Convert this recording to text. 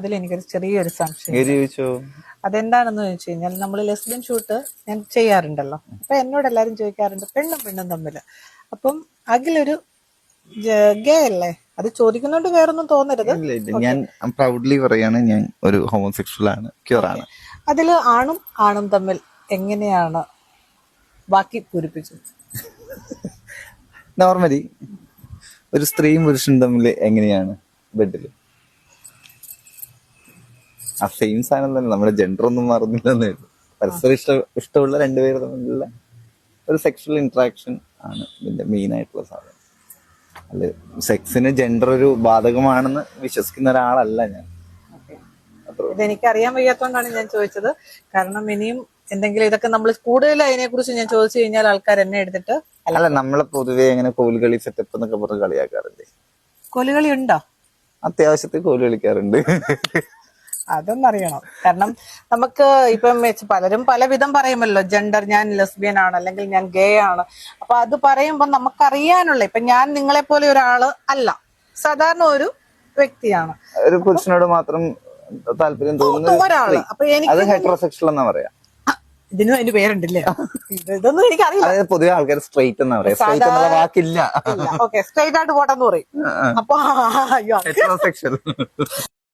അതിലെനിക്കൊരു ചെറിയൊരു സംശയം. ചോദിച്ചോ. അതെന്താണെന്ന് ചോദിച്ചു കഴിഞ്ഞാൽ നമ്മൾ ലെസ്ബിയൻ ഷൂട്ട് ഞാൻ ചെയ്യാറുണ്ടല്ലോ. അപ്പൊ എന്നോട് എല്ലാരും ചോദിക്കാറുണ്ട് പെണ്ണും പെണ്ണും തമ്മില്. അപ്പം അഖിലൊരു ഗേ അല്ലേ? അത് ചോദിക്കുന്നോണ്ട് വേറൊന്നും തോന്നരുത്. ഞാൻ പ്രൗഡ്ലി പറയാണ്, ഞാൻ ഒരു ഹോമോസെക്ഷൽ ആണ്, ക്യൂർ ആണ്. അതില് ആണും ആണും തമ്മിൽ എങ്ങനെയാണ് ബാക്കി പൂരിപ്പിച്ചത്? നോർമലി ഒരു സ്ത്രീയും പുരുഷനും തമ്മിൽ എങ്ങനെയാണ് ബെഡില് ആ സെയിം സാധനം തന്നെ, നമ്മുടെ ജെൻഡർ ഒന്നും മാറുന്നില്ലെന്നേ ഉള്ളൂ. പരസ്പരം ഇഷ്ടമുള്ള രണ്ടുപേർ തമ്മിലുള്ള ഒരു സെക്ഷൽ ഇന്ററാക്ഷൻ ആണ് ഇതിന്റെ മെയിൻ ആയിട്ടുള്ള സാധനം. അല്ല, സെക്സിന് ജെൻഡർ ഒരു ബാധകമാണെന്ന് വിശ്വസിക്കുന്ന ഒരാളല്ല ഞാൻ. ഇതെനിക്ക് അറിയാൻ വയ്യാത്തോണ്ടാണ് ഞാൻ ചോദിച്ചത്. കാരണം ഇനിയും എന്തെങ്കിലും ഇതൊക്കെ നമ്മൾ കൂടുതൽ അതിനെ കുറിച്ച് ഞാൻ ചോദിച്ചു കഴിഞ്ഞാൽ ആൾക്കാർ എന്നെ എടുത്തിട്ട് അല്ല, നമ്മളെ പൊതുവെ എങ്ങനെ കോലുകളി സെറ്റപ്പ് എന്നൊക്കെ പറഞ്ഞ് കളിയാക്കാറുണ്ട്. കോലുകളി ഉണ്ടോ? അത്യാവശ്യത്തിൽ കോല് കളിക്കാറുണ്ട്. അതൊന്നറിയണം. കാരണം നമുക്ക് ഇപ്പം പലരും പലവിധം പറയുമല്ലോ, ജെൻഡർ, ഞാൻ ലെസ്ബിയൻ ആണ് അല്ലെങ്കിൽ ഞാൻ ഗേ ആണ്. അപ്പൊ അത് പറയുമ്പോ നമുക്കറിയാനുള്ള, ഇപ്പൊ ഞാൻ നിങ്ങളെ പോലെ ഒരാള് അല്ല, സാധാരണ ഒരു വ്യക്തിയാണ്. ഒരു പുരുഷനോട് മാത്രം താല്പര്യം തോന്നുന്ന ഒരാള്. അപ്പൊ അത് ഹെറ്ററോസെക്ഷൽ എന്നാ പറയാ. ഇതിനും അതിന്റെ പേരുണ്ടല്ലേ? ഇതൊന്നും എനിക്കറിയില്ല. അതായത് പൊതുവെ ആൾക്കാർ സ്ട്രൈറ്റ് എന്നാ പറയാ, സ്ട്രൈറ്റ് എന്നുള്ള വാക്കില്ല. ഓക്കെ, സ്ട്രൈറ്റ് ആയിട്ട് പോട്ടെന്ന് പറയും. അപ്പൊ ഹെറ്ററോസെക്ഷൽ